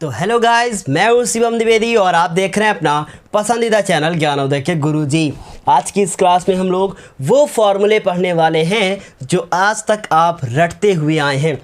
तो hello guys, मैं हूँ शिवम द्विवेदी और आप देख रहे हैं अपना पसंदीदा चैनल ज्ञानोदय के गुरुजी। आज की इस क्लास में हम लोग वो फॉर्मूले पढ़ने वाले हैं जो आज तक आप रटते हुए आए हैं,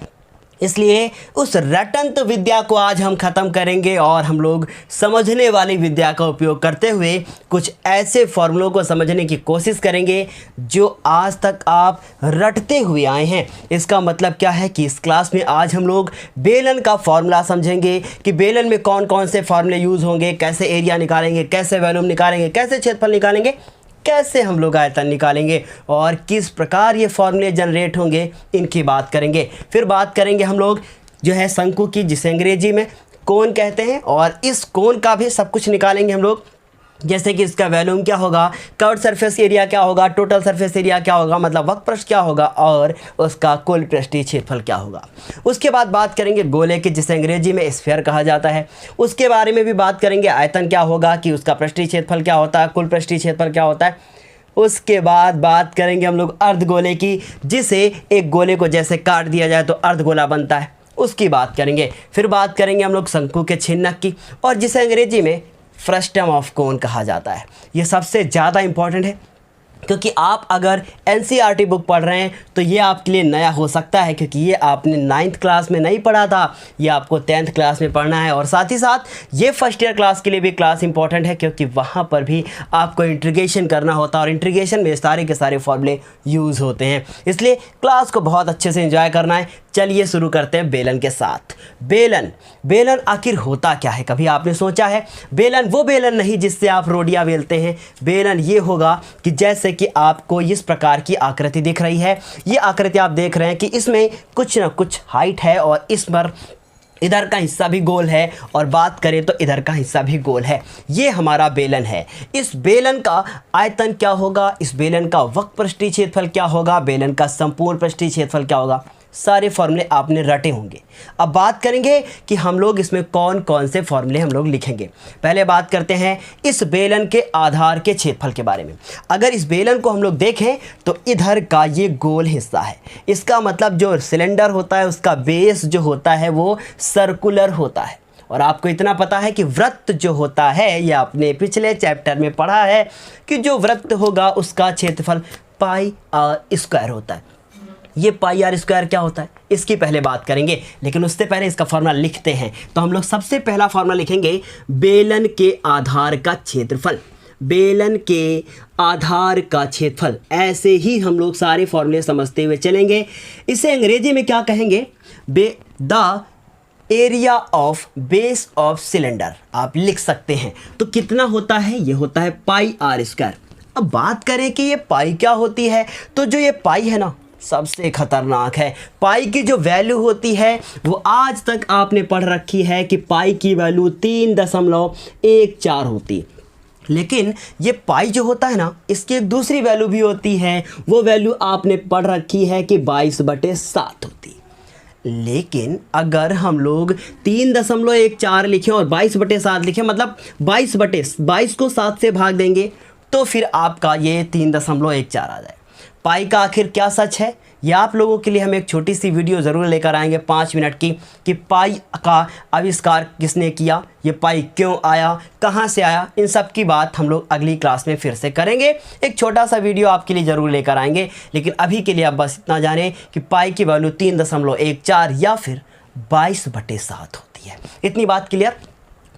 इसलिए उस रटंत विद्या को आज हम ख़त्म करेंगे और हम लोग समझने वाली विद्या का उपयोग करते हुए कुछ ऐसे फॉर्मूलों को समझने की कोशिश करेंगे जो आज तक आप रटते हुए आए हैं। इसका मतलब क्या है कि इस क्लास में आज हम लोग बेलन का फॉर्मूला समझेंगे कि बेलन में कौन कौन से फॉर्मूले यूज़ होंगे, कैसे एरिया निकालेंगे, कैसे वॉल्यूम निकालेंगे, कैसे क्षेत्रफल निकालेंगे, कैसे हम लोग आयतन निकालेंगे और किस प्रकार ये फॉर्मूले जनरेट होंगे, इनकी बात करेंगे। फिर बात करेंगे हम लोग जो है शंकु की, जिसे अंग्रेजी में कोन कहते हैं, और इस कोन का भी सब कुछ निकालेंगे हम लोग, जैसे कि इसका वॉल्यूम क्या होगा, कर्व्ड सरफेस एरिया क्या होगा, टोटल सरफेस एरिया क्या होगा, मतलब वक्र पृष्ठ क्या होगा, और उसका कुल पृष्ठीय क्षेत्रफल क्या होगा। उसके बाद बात करेंगे गोले की, जिसे अंग्रेजी में स्फीयर कहा जाता है, उसके बारे में भी बात करेंगे। आयतन क्या होगा, कि उसका पृष्ठीय क्षेत्रफल क्या होता है, कुल पृष्ठीय क्षेत्रफल क्या होता है। उसके बाद बात करेंगे हम लोग अर्धगोले की, जिसे एक गोले को जैसे काट दिया जाए तो अर्धगोला बनता है, उसकी बात करेंगे। फिर बात करेंगे हम लोग शंकु के छिन्नक की, और जिसे अंग्रेजी में फ्रस्टम ऑफ कोन कहा जाता है। ये सबसे ज़्यादा इंपॉर्टेंट है क्योंकि आप अगर एनसीईआरटी बुक पढ़ रहे हैं तो ये आपके लिए नया हो सकता है, क्योंकि ये आपने 9th क्लास में नहीं पढ़ा था, ये आपको 10th क्लास में पढ़ना है। और साथ ही साथ ये फर्स्ट ईयर क्लास के लिए भी क्लास इंपॉर्टेंट है, क्योंकि वहाँ पर भी आपको इंटीग्रेशन करना होता है और इंटीग्रेशन में सारे के सारे फॉर्मूले यूज़ होते हैं, इसलिए क्लास को बहुत अच्छे से एंजॉय करना है। चलिए शुरू करते हैं बेलन के साथ। बेलन आखिर होता क्या है, कभी आपने सोचा है? बेलन वो बेलन नहीं जिससे आप रोटियां बेलते हैं। बेलन ये होगा कि जैसे कि आपको इस प्रकार की आकृति दिख रही है, ये आकृति आप देख रहे हैं कि इसमें कुछ ना कुछ हाइट है और इस पर इधर का हिस्सा भी गोल है, और बात करें तो इधर का हिस्सा भी गोल है। ये हमारा बेलन है। इस बेलन का आयतन क्या होगा, इस बेलन का वक्र पृष्ठीय क्षेत्रफल क्या होगा, बेलन का संपूर्ण पृष्ठीय क्षेत्रफल क्या होगा, सारे फॉर्मूले आपने रटे होंगे। अब बात करेंगे कि हम लोग इसमें कौन कौन से फॉर्मूले हम लोग लिखेंगे। पहले बात करते हैं इस बेलन के आधार के क्षेत्रफल के बारे में। अगर इस बेलन को हम लोग देखें तो इधर का ये गोल हिस्सा है, इसका मतलब जो सिलेंडर होता है उसका बेस जो होता है वो सर्कुलर होता है। और आपको इतना पता है कि वृत्त जो होता है, ये आपने पिछले चैप्टर में पढ़ा है कि जो वृत्त होगा उसका क्षेत्रफल पाई आर स्क्वायर होता है। ये पाई आर स्क्वायर क्या होता है, इसकी पहले बात करेंगे, लेकिन उससे पहले इसका फॉर्मूला लिखते हैं। तो हम लोग सबसे पहला फॉर्मूला लिखेंगे बेलन के आधार का क्षेत्रफल। बेलन के आधार का क्षेत्रफल, ऐसे ही हम लोग सारे फॉर्मूले समझते हुए चलेंगे। इसे अंग्रेजी में क्या कहेंगे, the area of base of cylinder आप लिख सकते हैं। तो कितना होता है, ये होता है पाई आर स्क्वायर। अब बात करें कि ये पाई क्या होती है, तो जो ये पाई है ना सबसे खतरनाक है। पाई की जो वैल्यू होती है वो आज तक आपने पढ़ रखी है कि पाई की वैल्यू 3.14 होती है, लेकिन ये पाई जो होता है ना इसकी एक दूसरी वैल्यू भी होती है, वो वैल्यू आपने पढ़ रखी है कि 22/7 होती है। लेकिन अगर हम लोग 3.14 लिखें और 22/7 लिखें, मतलब 22 को 7 से भाग देंगे तो फिर आपका ये 3.14 आ जाए। पाई का आखिर क्या सच है, ये आप लोगों के लिए हम एक छोटी सी वीडियो ज़रूर लेकर आएंगे 5 मिनट की, कि पाई का आविष्कार किसने किया, ये पाई क्यों आया, कहाँ से आया, इन सब की बात हम लोग अगली क्लास में फिर से करेंगे। एक छोटा सा वीडियो आपके लिए ज़रूर लेकर आएंगे, लेकिन अभी के लिए आप बस इतना जानें कि पाई की वैल्यू 3.14 या फिर 22/7 होती है। इतनी बात क्लियर।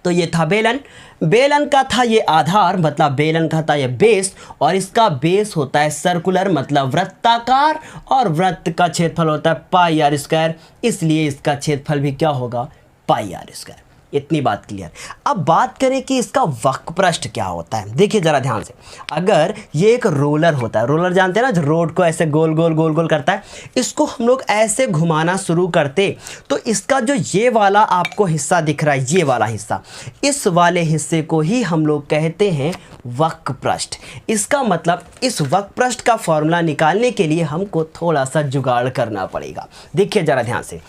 तो ये था बेलन का था ये आधार, मतलब बेलन का था ये बेस, और इसका बेस होता है सर्कुलर मतलब वृत्ताकार, और वृत्त का क्षेत्रफल होता है पाई आर स्क्वायर, इसलिए इसका क्षेत्रफल भी क्या होगा, पाई आर स्क्वायर। इतनी बात क्लियर। अब बात करें कि इसका वक्र पृष्ठ क्या होता है। देखिए ज़रा ध्यान से, अगर ये एक रोलर होता है, रोलर जानते हैं ना, जो रोड को ऐसे गोल गोल गोल गोल करता है, इसको हम लोग ऐसे घुमाना शुरू करते तो इसका जो ये वाला आपको हिस्सा दिख रहा है, ये वाला हिस्सा, इस वाले हिस्से को ही हम लोग कहते हैं वक्र पृष्ठ। इसका मतलब इस वक्र पृष्ठ का फॉर्मूला निकालने के लिए हमको थोड़ा सा जुगाड़ करना पड़ेगा। देखिए ज़रा ध्यान से,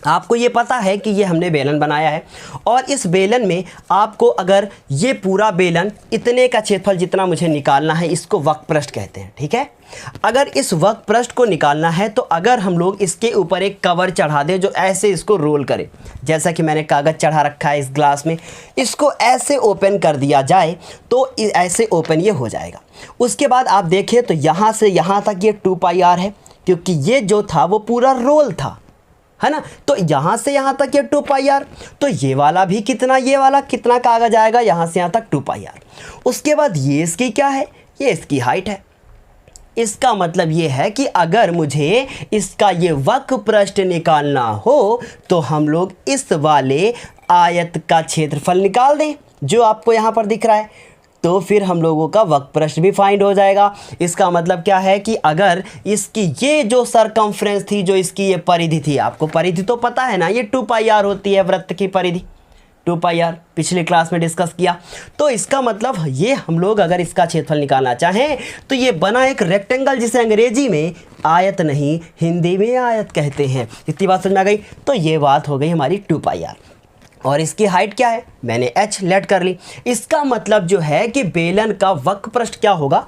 आपको ये पता है कि ये हमने बेलन बनाया है और इस बेलन में आपको अगर ये पूरा बेलन इतने का क्षेत्रफल जितना मुझे निकालना है, इसको वक्रपृष्ठ कहते हैं, ठीक है। अगर इस वक्रपृष्ठ को निकालना है तो अगर हम लोग इसके ऊपर एक कवर चढ़ा दें जो ऐसे इसको रोल करे, जैसा कि मैंने कागज़ चढ़ा रखा है इस ग्लास में, इसको ऐसे ओपन कर दिया जाए तो ऐसे ओपन ये हो जाएगा। उसके बाद आप देखें तो यहाँ से यहाँ तक ये 2πr है, क्योंकि ये जो था वो पूरा रोल था, है ना। तो यहाँ से यहाँ तक ये 2πr, तो ये वाला भी कितना, ये वाला कितना कागज आएगा, यहाँ से यहाँ तक 2πr। उसके बाद ये इसकी क्या है, ये इसकी हाइट है। इसका मतलब ये है कि अगर मुझे इसका ये वक्रपृष्ठ निकालना हो तो हम लोग इस वाले आयत का क्षेत्रफल निकाल दें जो आपको यहाँ पर दिख रहा है, तो फिर हम लोगों का वक्रपृष्ठ भी फाइंड हो जाएगा। इसका मतलब क्या है कि अगर इसकी ये जो सरकमफ्रेंस थी, जो इसकी ये परिधि थी, आपको परिधि तो पता है ना, ये 2πr होती है वृत्त की परिधि, 2πr पिछले क्लास में डिस्कस किया। तो इसका मतलब ये हम लोग अगर इसका क्षेत्रफल निकालना चाहें तो ये बना एक रेक्टेंगल, जिसे अंग्रेजी में आयत नहीं हिंदी में आयत कहते हैं। इतनी बात समझ में आ गई। तो ये बात हो गई हमारी 2πr। और इसकी हाइट क्या है, मैंने h लेट कर ली। इसका मतलब जो है कि बेलन का वक्रपृष्ठ क्या होगा,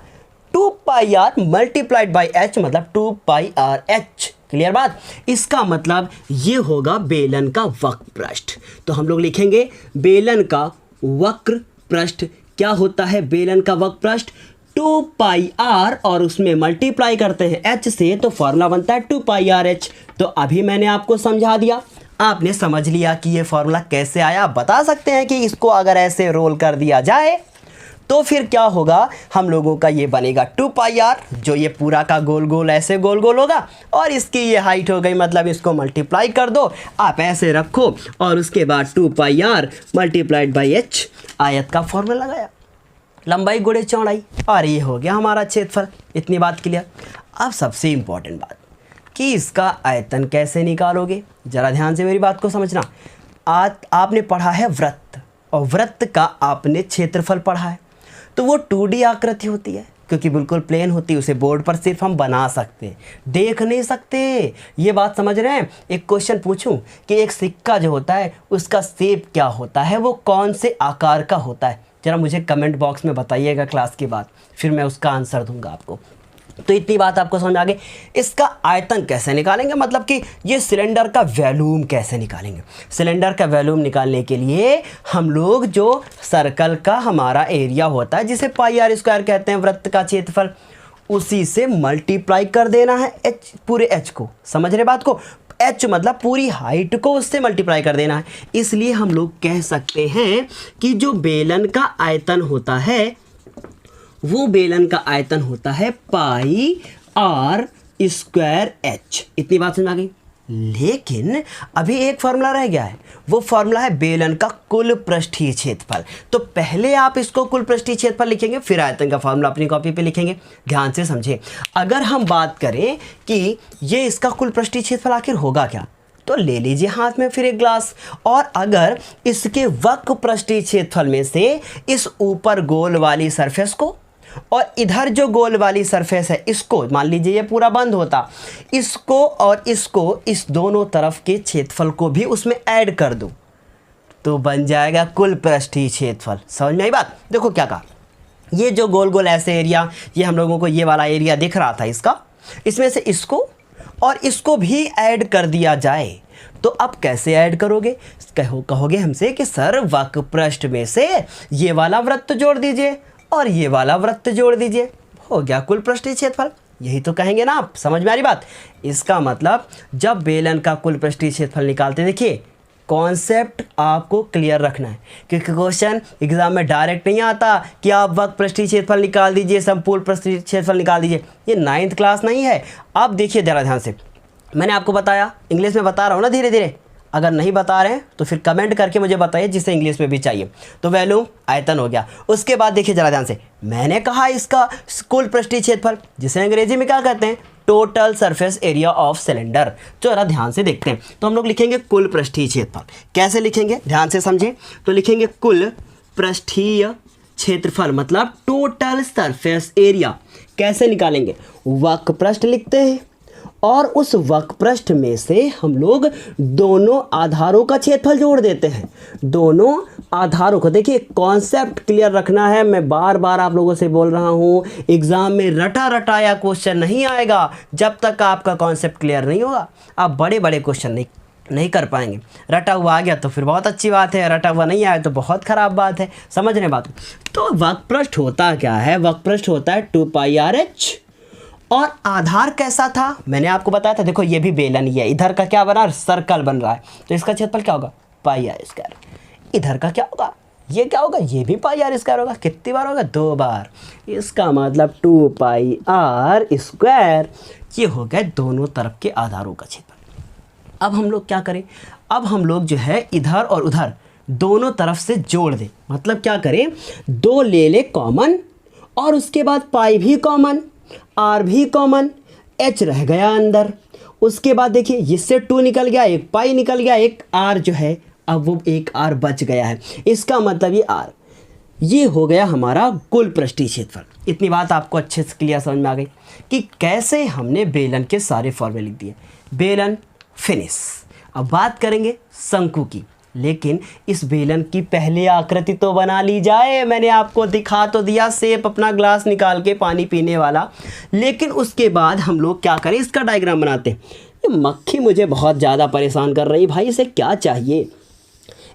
2πr मल्टीप्लाइड बाई h, मतलब 2πrh। क्लियर बात। इसका मतलब ये होगा बेलन का वक्रपृष्ठ। तो हम लोग लिखेंगे बेलन का वक्रपृष्ठ क्या होता है, बेलन का वक्रपृष्ठ 2πr और उसमें मल्टीप्लाई करते हैं h से, तो फॉर्मूला बनता है 2πrh। तो अभी मैंने आपको समझा दिया, आपने समझ लिया कि ये फॉर्मूला कैसे आया। आप बता सकते हैं कि इसको अगर ऐसे रोल कर दिया जाए तो फिर क्या होगा, हम लोगों का ये बनेगा 2πr, जो ये पूरा का गोल गोल ऐसे गोल गोल होगा, और इसकी ये हाइट हो गई, मतलब इसको मल्टीप्लाई कर दो, आप ऐसे रखो और उसके बाद 2πr मल्टीप्लाइड बाई h, आयत का फॉर्मूला लगाया, लंबाई गुणे चौड़ाई, और ये हो गया हमारा क्षेत्रफल। इतनी बात क्लियर। अब सबसे इम्पॉर्टेंट बात कि इसका आयतन कैसे निकालोगे, ज़रा ध्यान से मेरी बात को समझना। आपने पढ़ा है वृत्त, और वृत्त का आपने क्षेत्रफल पढ़ा है, तो वो 2D आकृति होती है, क्योंकि बिल्कुल प्लेन होती है, उसे बोर्ड पर सिर्फ हम बना सकते हैं, देख नहीं सकते। ये बात समझ रहे हैं। एक क्वेश्चन पूछूं कि एक सिक्का जो होता है उसका शेप क्या होता है, वो कौन से आकार का होता है, ज़रा मुझे कमेंट बॉक्स में बताइएगा क्लास के बाद, फिर मैं उसका आंसर दूंगा आपको। तो इतनी बात आपको समझ आ गई। इसका आयतन कैसे निकालेंगे, मतलब कि ये सिलेंडर का वॉल्यूम कैसे निकालेंगे। सिलेंडर का वॉल्यूम निकालने के लिए हम लोग जो सर्कल का हमारा एरिया होता है, जिसे πr स्क्वायर कहते हैं, वृत्त का क्षेत्रफल, उसी से मल्टीप्लाई कर देना है h, पूरे h को। समझ रहे बात को, h मतलब पूरी हाइट को उससे मल्टीप्लाई कर देना है। इसलिए हम लोग कह सकते हैं कि जो बेलन का आयतन होता है, वो बेलन का आयतन होता है πr स्क्वायर h। इतनी बात समझ आ गई। लेकिन अभी एक फार्मूला रह गया है, वो फार्मूला है बेलन का कुल पृष्ठीय क्षेत्रफल। तो पहले आप इसको कुल पृष्ठीय क्षेत्रफल लिखेंगे, फिर आयतन का फार्मूला अपनी कॉपी पे लिखेंगे। ध्यान से समझें। अगर हम बात करें कि ये इसका कुल पृष्ठीय क्षेत्रफल आखिर होगा क्या, तो ले लीजिए हाथ में फिर एक ग्लास, और अगर इसके वक्रपृष्ठीय क्षेत्रफल में से इस ऊपर गोल वाली सरफेस को और इधर जो गोल वाली सरफेस है इसको, मान लीजिए ये पूरा बंद होता, इसको और इसको, इस दोनों तरफ के क्षेत्रफल को भी उसमें ऐड कर दूं, तो बन जाएगा कुल पृष्ठीय क्षेत्रफल। समझ में आई बात। देखो क्या कहा, ये जो गोल गोल ऐसे एरिया, ये हम लोगों को ये वाला एरिया दिख रहा था इसका, इसमें से इसको और इसको भी ऐड कर दिया जाए, तो अब कैसे ऐड करोगे, कहोगे हमसे कि सर वक्रपृष्ठ में से ये वाला वृत्त जोड़ दीजिए और ये वाला वृत्त जोड़ दीजिए, हो गया कुल पृष्ठीय क्षेत्रफल। यही तो कहेंगे ना आप। समझ में आ रही बात। इसका मतलब जब बेलन का कुल पृष्ठीय क्षेत्रफल निकालते, देखिए कॉन्सेप्ट आपको क्लियर रखना है, क्योंकि क्वेश्चन एग्जाम में डायरेक्ट नहीं आता कि आप वक्त पृष्ठीय क्षेत्रफल निकाल दीजिए, संपूर्ण पृष्ठीय क्षेत्रफल निकाल दीजिए। ये 9th क्लास नहीं है। अब देखिए जरा ध्यान से, मैंने आपको बताया, इंग्लिश में बता रहा हूँ ना धीरे धीरे। अगर नहीं बता रहे हैं तो फिर कमेंट करके मुझे बताइए, जिसे इंग्लिश में भी चाहिए। तो वैल्यूम आयतन हो गया। उसके बाद देखिए जरा ध्यान से, मैंने कहा इसका कुल पृष्ठीय क्षेत्रफल, जिसे अंग्रेजी में क्या कहते हैं, total surface area of cylinder. तो जरा ध्यान से देखते हैं। तो हम लोग लिखेंगे कुल पृष्ठीय क्षेत्रफल। कैसे लिखेंगे, ध्यान से समझें। तो लिखेंगे कुल पृष्ठीय क्षेत्रफल, मतलब टोटल सरफेस एरिया। कैसे निकालेंगे, वक्रपृष्ठ लिखते हैं और उस वक्रपृष्ठ में से हम लोग दोनों आधारों का क्षेत्रफल जोड़ देते हैं। दोनों आधारों को, देखिए कॉन्सेप्ट क्लियर रखना है, मैं बार बार आप लोगों से बोल रहा हूँ, एग्जाम में रटा रटाया क्वेश्चन नहीं आएगा जब तक आपका कॉन्सेप्ट क्लियर नहीं होगा। आप बड़े बड़े क्वेश्चन नहीं कर पाएंगे। रटा हुआ आ गया तो फिर बहुत अच्छी बात है, रटा हुआ नहीं आया तो बहुत ख़राब बात है। समझ रहे बात? तो वक्रपृष्ठ होता क्या है? वक्रपृष्ठ होता है 2πr/h। और आधार कैसा था मैंने आपको बताया था, देखो ये भी बेलन ही है, इधर का क्या बना, सर्कल बन रहा है, तो इसका क्षेत्रफल क्या होगा, πr²। इधर का क्या होगा, ये क्या होगा, ये भी πr² होगा। कितनी बार होगा, 2 बार। इसका मतलब 2πr²। ये हो गया दोनों तरफ के आधारों का क्षेत्रफल। अब हम लोग क्या करें, अब हम लोग जो है इधर और उधर दोनों तरफ से जोड़ दें। मतलब क्या करें, 2 ले ले कॉमन, और उसके बाद पाई भी कॉमन, आर भी कॉमन, एच रह गया अंदर। उसके बाद देखिए इससे 2 निकल गया, एक पाई निकल गया, एक आर जो है अब वो एक आर बच गया है। इसका मतलब ये आर, ये हो गया हमारा कुल पृष्ठीय क्षेत्रफल। इतनी बात आपको अच्छे से क्लियर समझ में आ गई कि कैसे हमने बेलन के सारे फॉर्मूले लिख दिए। बेलन फिनिश। अब बात करेंगे शंकु की, लेकिन इस बेलन की पहले आकृति तो बना ली जाए। मैंने आपको दिखा तो दिया शेप, अपना ग्लास निकाल के पानी पीने वाला, लेकिन उसके बाद हम लोग क्या करें, इसका डायग्राम बनाते हैं। ये मक्खी मुझे बहुत ज़्यादा परेशान कर रही भाई, इसे क्या चाहिए।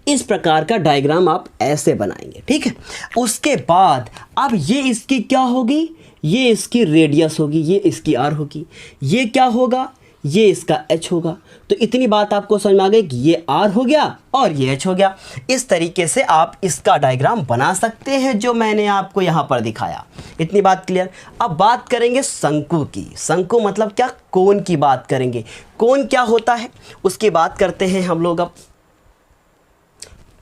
इस प्रकार का डायग्राम आप ऐसे बनाएंगे, ठीक है। उसके बाद अब ये इसकी क्या होगी, ये इसकी रेडियस होगी, ये इसकी आर होगी, ये क्या होगा, ये इसका h होगा। तो इतनी बात आपको समझ में आ गई कि ये r हो गया और ये h हो गया। इस तरीके से आप इसका डायग्राम बना सकते हैं जो मैंने आपको यहाँ पर दिखाया। इतनी बात क्लियर। अब बात करेंगे शंकु की। शंकु मतलब क्या, कोण की बात करेंगे। कोण क्या होता है उसकी बात करते हैं हम लोग। अब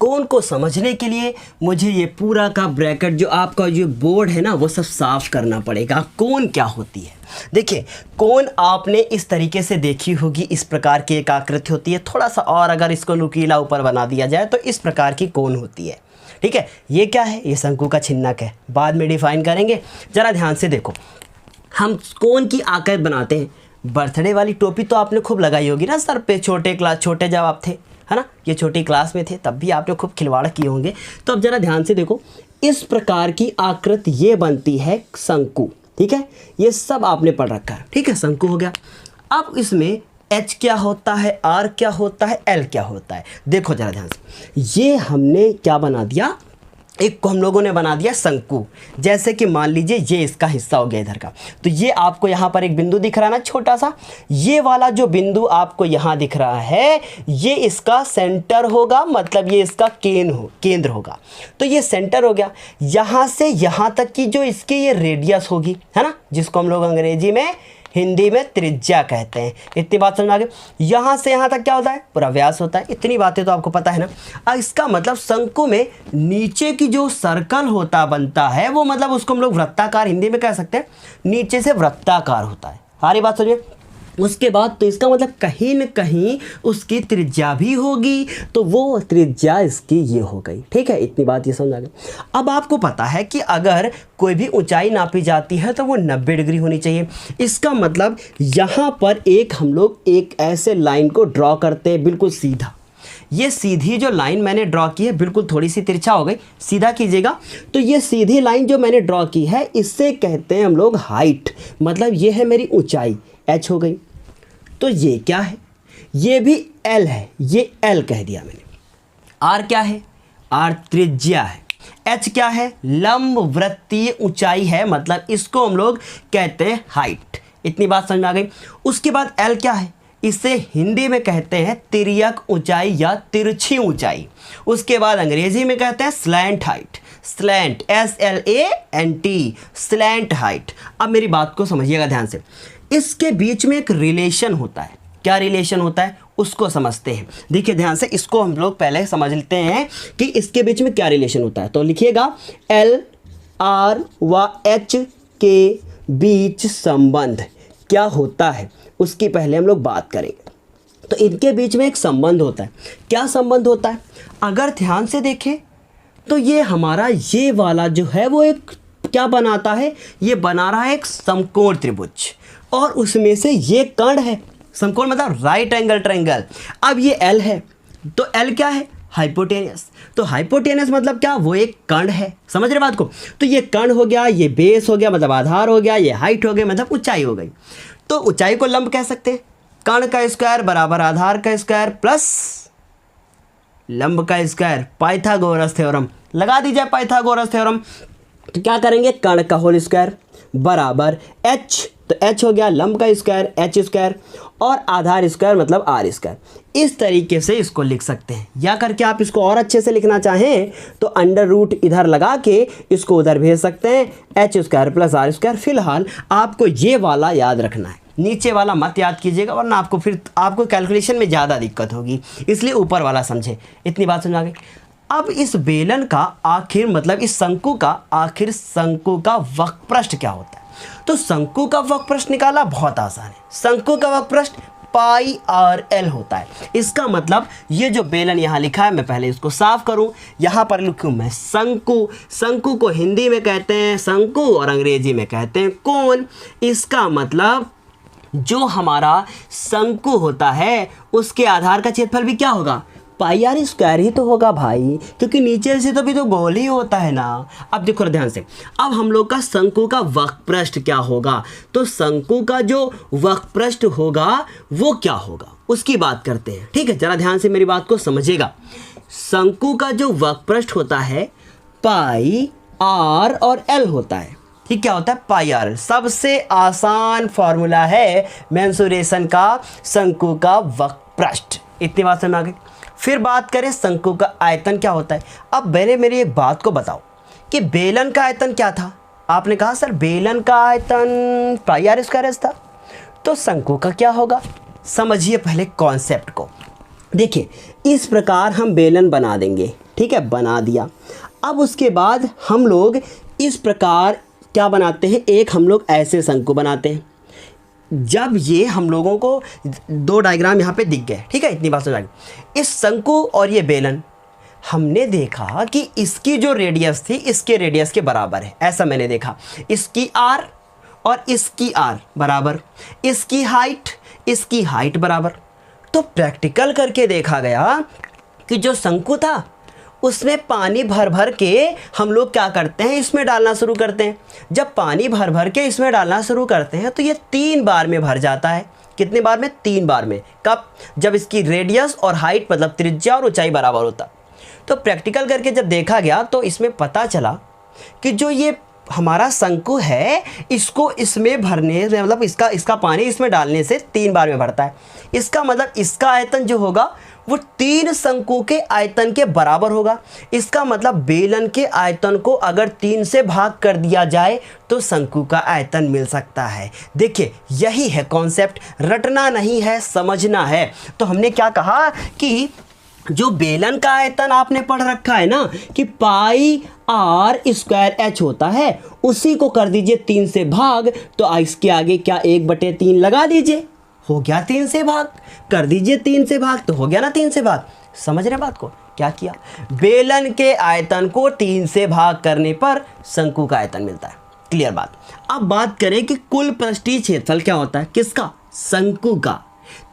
कोण को समझने के लिए मुझे ये पूरा का ब्रैकेट जो आपका जो बोर्ड है ना वो सब साफ करना पड़ेगा। कोण क्या होती है, देखिए कोण आपने इस तरीके से देखी होगी, इस प्रकार की एक आकृति होती है। थोड़ा सा और अगर इसको नुकीला ऊपर बना दिया जाए तो इस प्रकार की कोण होती है, ठीक है। ये क्या है, ये शंकु का छिन्नक है, बाद में डिफाइन करेंगे। ज़रा ध्यान से देखो, हम कोण की आकृति बनाते हैं। बर्थडे वाली टोपी तो आपने खूब लगाई होगी ना सर पे, छोटे जब आप थे, है ना, ये छोटी क्लास में थे तब भी आपने खूब खिलवाड़ किए होंगे। तो अब ज़रा ध्यान से देखो, इस प्रकार की आकृति ये बनती है शंकु, ठीक है। ये सब आपने पढ़ रखा है, ठीक है। शंकु हो गया। अब इसमें H क्या होता है, R क्या होता है, L क्या होता है, देखो ज़रा ध्यान से। ये हमने क्या बना दिया, एक को हम लोगों ने बना दिया शंकु। जैसे कि मान लीजिए ये इसका हिस्सा हो गया इधर का, तो ये आपको यहाँ पर एक बिंदु दिख रहा है ना छोटा सा, ये वाला जो बिंदु आपको यहाँ दिख रहा है ये इसका सेंटर होगा, मतलब ये इसका केंद्र होगा। तो ये सेंटर हो गया। यहाँ से यहाँ तक की जो इसकी ये रेडियस होगी, है ना, जिसको हम लोग अंग्रेजी में, हिंदी में त्रिज्या कहते हैं। इतनी बात समझ में आ गई। यहाँ से यहाँ तक क्या होता है, पूरा व्यास होता है। इतनी बातें तो आपको पता है ना। अब इसका मतलब शंकु में नीचे की जो सर्कल होता बनता है वो, मतलब उसको हम लोग वृत्ताकार हिंदी में कह सकते हैं, नीचे से वृत्ताकार होता है। सारी बात समझिए। उसके बाद तो इसका मतलब कहीं न कहीं उसकी त्रिज्या भी होगी, तो वो त्रिज्या इसकी ये हो गई, ठीक है। इतनी बात ये समझ आ गई। अब आपको पता है कि अगर कोई भी ऊंचाई नापी जाती है तो वो 90 डिग्री होनी चाहिए। इसका मतलब यहाँ पर हम लोग एक ऐसे लाइन को ड्रॉ करते हैं, बिल्कुल सीधा। ये सीधी जो लाइन मैंने ड्रॉ की है बिल्कुल थोड़ी सी तिरछा हो गई, सीधा कीजिएगा। तो ये सीधी लाइन जो मैंने ड्रॉ की है इससे कहते हैं हम लोग हाइट, मतलब ये है मेरी ऊंचाई, h हो गई। तो ये क्या है, ये भी l है, ये l कह दिया मैंने। r क्या है, r त्रिज्या है। h क्या है, लंब वृत्तीय ऊंचाई है, मतलब इसको हम लोग कहते हैं हाइट। इतनी बात समझ में आ गई। उसके बाद l क्या है, इसे हिंदी में कहते हैं तिर्यक ऊंचाई या तिरछी ऊंचाई। उसके बाद अंग्रेजी में कहते हैं slant height, slant SLANT, slant height. अब मेरी बात को समझिएगा ध्यान से। इसके बीच में एक रिलेशन होता है। क्या रिलेशन होता है उसको समझते हैं। देखिए ध्यान से, इसको हम लोग पहले समझ लेते हैं कि इसके बीच में क्या रिलेशन होता है। तो लिखिएगा L, R व H के बीच संबंध क्या होता है उसकी पहले हम लोग बात करेंगे। तो इनके बीच में एक संबंध होता है। क्या संबंध होता है, अगर ध्यान से देखें तो ये हमारा ये वाला जो है वो एक क्या बनाता है, ये बना रहा है एक समकोण त्रिभुज, और उसमें से ये कर्ण है, समकोण मतलब राइट एंगल ट्रायंगल। अब ये एल है, तो एल क्या है, हाइपोटेनियस। तो हाइपोटेनियस मतलब क्या, वो एक कर्ण है, समझ रहे बात को। तो ये कर्ण हो गया, ये बेस हो गया मतलब आधार हो गया, ये हाइट हो गई मतलब ऊंचाई हो गई। तो ऊंचाई को लंब कह सकते हैं, कर्ण का स्क्वायर बराबर आधार का स्क्वायर प्लस लंब का स्क्वायर, पाइथागोरस थ्योरम लगा दीजिए, पाइथागोरस थ्योरम। तो क्या करेंगे, कर्ण का होल स्क्वायर बराबर h, तो h हो गया लंब का स्क्वायर h स्क्वायर और आधार स्क्वायर मतलब r स्क्वायर। इस तरीके से इसको लिख सकते हैं, या करके आप इसको और अच्छे से लिखना चाहें तो अंडर रूट इधर लगा के इसको उधर भेज सकते हैं, h square plus r square. फिलहाल आपको ये वाला याद रखना है, नीचे वाला मत याद कीजिएगा वरना आपको कैलकुलेशन में ज़्यादा दिक्कत होगी, इसलिए ऊपर वाला समझे। इतनी बात समझ आ गई। अब इस बेलन का आखिर मतलब इस शंकु का आखिर शंकु का वक्रपृष्ठ क्या होता है। तो शंकु का वक्रपृष्ठ निकाला बहुत आसान है। शंकु का वक्रपृष्ठ पाई आर एल होता है। इसका मतलब ये जो बेलन यहाँ लिखा है, मैं पहले इसको साफ करूँ, यहाँ पर लिखूँ मैं शंकु। शंकु को हिंदी में कहते हैं शंकु और अंग्रेजी में कहते हैं कोन। इसका मतलब जो हमारा शंकु होता है उसके आधार का क्षेत्रफल भी क्या होगा, पाई आर स्क्वायर ही तो होगा भाई, क्योंकि नीचे से तो भी तो गोल ही होता है ना। अब देखो ध्यान से, अब हम लोग का शंकु का वक्रपृष्ठ क्या होगा। तो शंकु का जो वक्रपृष्ठ होगा वो क्या होगा उसकी बात करते हैं, ठीक है। जरा ध्यान से मेरी बात को समझिएगा। शंकु का जो वक्रपृष्ठ होता है पाई आर और एल होता है, ठीक। क्या होता है, पाई आर एल। सबसे आसान फॉर्मूला है मेंसुरेशन का शंकु का वक्रपृष्ठ। इतनी बात समझ आ गई। फिर बात करें शंकु का आयतन क्या होता है। अब पहले मेरी एक बात को बताओ कि बेलन का आयतन क्या था। आपने कहा सर बेलन का आयतन पाई आर स्क्वायर था, तो शंकु का क्या होगा। समझिए पहले कॉन्सेप्ट को। देखिए इस प्रकार हम बेलन बना देंगे, ठीक है, बना दिया। अब उसके बाद हम लोग इस प्रकार क्या बनाते हैं, एक हम लोग ऐसे शंकु बनाते हैं। जब ये हम लोगों को दो डायग्राम यहाँ पे दिख गए, ठीक है, इतनी बात समझ आ गई। इस शंकु और ये बेलन हमने देखा कि इसकी जो रेडियस थी इसके रेडियस के बराबर है, ऐसा मैंने देखा। इसकी आर और इसकी आर बराबर, इसकी हाइट बराबर। तो प्रैक्टिकल करके देखा गया कि जो शंकु था उसमें पानी भर भर के हम लोग क्या करते हैं, इसमें डालना शुरू करते हैं। जब पानी भर भर के इसमें डालना शुरू करते हैं तो ये 3 बार में भर जाता है। कितने बार में, 3 बार में। कब, जब इसकी रेडियस और हाइट मतलब त्रिज्या और ऊंचाई बराबर होता। तो प्रैक्टिकल करके जब देखा गया तो इसमें पता चला कि जो ये हमारा शंकु है इसको इसमें भरने मतलब इसका पानी इसमें डालने से 3 बार में भरता है। इसका मतलब इसका आयतन जो होगा वो 3 शंकु के आयतन के बराबर होगा। इसका मतलब बेलन के आयतन को अगर 3 से भाग कर दिया जाए तो शंकु का आयतन मिल सकता है। देखिए यही है कॉन्सेप्ट, रटना नहीं है, समझना है। तो हमने क्या कहा कि जो बेलन का आयतन आपने पढ़ रखा है ना कि पाई आर स्क्वायर एच होता है, उसी को कर दीजिए 3 से भाग, तो इसके आगे क्या 1/3 लगा दीजिए, हो गया 3 से भाग। कर दीजिए 3 से भाग, तो हो गया ना 3 से भाग। समझ रहे बात को, क्या किया, बेलन के आयतन को 3 से भाग करने पर शंकु का आयतन मिलता है। क्लियर बात। अब बात करें कि कुल पृष्ठीय क्षेत्रफल क्या होता है, किसका, शंकु का।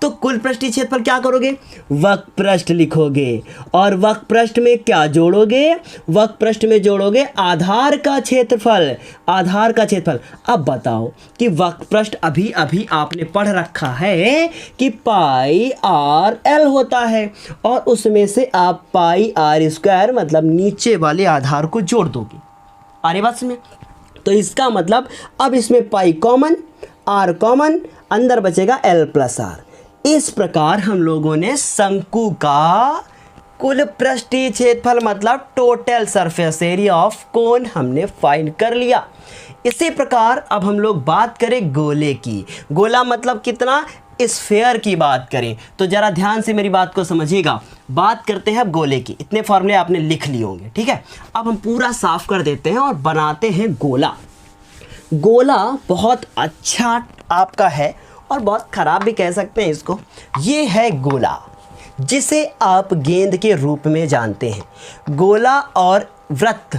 तो कुल पृष्ठीय क्षेत्रफल क्या करोगे, वक्रपृष्ठ लिखोगे और वक्रपृष्ठ में क्या जोड़ोगे, वक्रपृष्ठ में जोड़ोगे आधार का क्षेत्रफल, आधार का क्षेत्रफल। अब बताओ कि वक्रपृष्ठ अभी अभी आपने पढ़ रखा है कि पाई आर एल होता है और उसमें से आप पाई आर स्क्वायर मतलब नीचे वाले आधार को जोड़ दोगे। अरे बात सुनिए, तो इसका मतलब अब इसमें पाई कॉमन, आर कॉमन, अंदर बचेगा एल प्लस आर। इस प्रकार हम लोगों ने शंकु का कुल पृष्ठीय क्षेत्रफल मतलब total surface area of cone हमने फाइंड कर लिया। इसी प्रकार अब हम लोग बात करें गोले की। गोला मतलब कितना, स्फेयर की बात करें तो जरा ध्यान से मेरी बात को समझिएगा। बात करते हैं अब गोले की। इतने फॉर्मूले आपने लिख लिए होंगे, ठीक है। अब हम पूरा साफ कर देते हैं और बनाते हैं गोला। गोला बहुत अच्छा आपका है और बहुत ख़राब भी कह सकते हैं इसको। ये है गोला जिसे आप गेंद के रूप में जानते हैं। गोला और वृत्त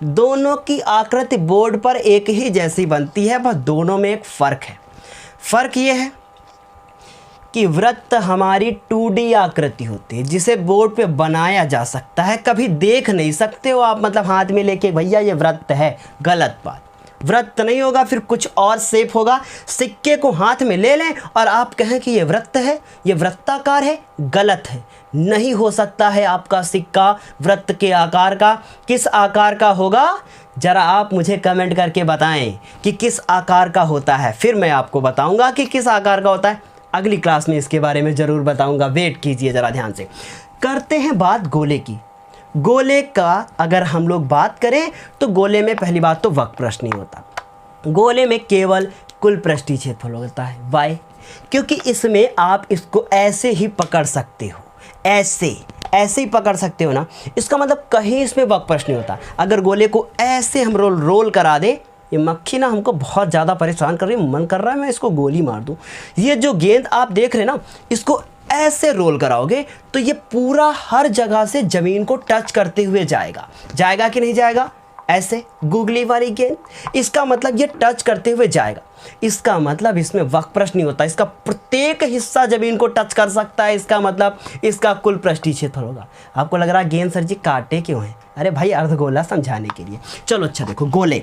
दोनों की आकृति बोर्ड पर एक ही जैसी बनती है, बस दोनों में एक फ़र्क है। फ़र्क ये है कि वृत्त हमारी 2D आकृति होती है जिसे बोर्ड पे बनाया जा सकता है, कभी देख नहीं सकते हो आप, मतलब हाथ में लेके भैया ये वृत्त है, गलत बात। वृत्त नहीं होगा, फिर कुछ और शेप होगा। सिक्के को हाथ में ले लें और आप कहें कि ये वृत्त है, ये वृत्ताकार है, गलत है। नहीं हो सकता है आपका सिक्का वृत्त के आकार का। किस आकार का होगा, ज़रा आप मुझे कमेंट करके बताएं कि किस आकार का होता है, फिर मैं आपको बताऊंगा कि किस आकार का होता है। अगली क्लास में इसके बारे में ज़रूर बताऊंगा, वेट कीजिए ज़रा ध्यान से। करते हैं बात गोले की। गोले का अगर हम लोग बात करें तो गोले में पहली बात तो वक्र प्रश्न नहीं होता, गोले में केवल कुल पृष्ठीय क्षेत्रफल होता है। वाई? क्योंकि इसमें आप इसको ऐसे ही पकड़ सकते हो, ऐसे ही पकड़ सकते हो ना, इसका मतलब कहीं इसमें वक्र प्रश्न नहीं होता। अगर गोले को ऐसे हम रोल करा दे, ये मक्खी ना हमको बहुत ज़्यादा परेशान कर रही है, मन कर रहा है मैं इसको गोली मार दूँ। ये जो गेंद आप देख रहे हैं ना, इसको ऐसे रोल कराओगे तो ये पूरा हर जगह से ज़मीन को टच करते हुए जाएगा। जाएगा कि नहीं जाएगा? ऐसे गुगली वाली गेंद, इसका मतलब ये टच करते हुए जाएगा। इसका मतलब इसमें वक्र प्रश्न नहीं होता, इसका प्रत्येक हिस्सा ज़मीन को टच कर सकता है। इसका मतलब इसका कुल पृष्ठीय क्षेत्रफल होगा। आपको लग रहा है गेंद सर जी काटे क्यों हैं? अरे भाई अर्धगोला समझाने के लिए। चलो अच्छा देखो, गोले,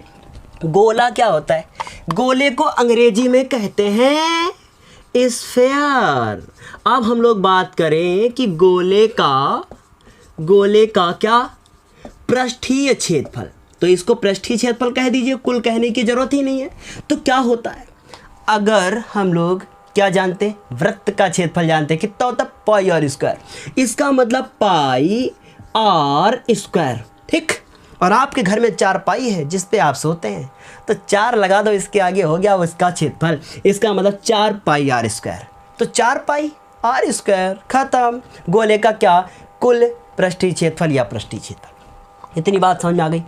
गोला क्या होता है? गोले को अंग्रेजी में कहते हैं स्फेयर। अब हम लोग बात करें कि गोले का क्या पृष्ठीय क्षेत्रफल, तो इसको पृष्ठीय क्षेत्रफल कह दीजिए, कुल कहने की जरूरत ही नहीं है। तो क्या होता है, अगर हम लोग क्या जानते हैं, वृत्त का क्षेत्रफल जानते हैं, कितना होता है? पाई आर स्क्वायर। इसका मतलब पाई आर स्क्वायर, ठीक। और आपके घर में 4 पाई है जिस पे आप सोते हैं, तो 4 लगा दो इसके आगे, हो गया उसका क्षेत्रफल। इसका मतलब 4 पाई आर स्क्वायर। तो 4 पाई आर स्क्वायर, खत्म। गोले का क्या? कुल पृष्ठीय क्षेत्रफल या पृष्ठीय क्षेत्रफल। इतनी बात समझ में आ गई।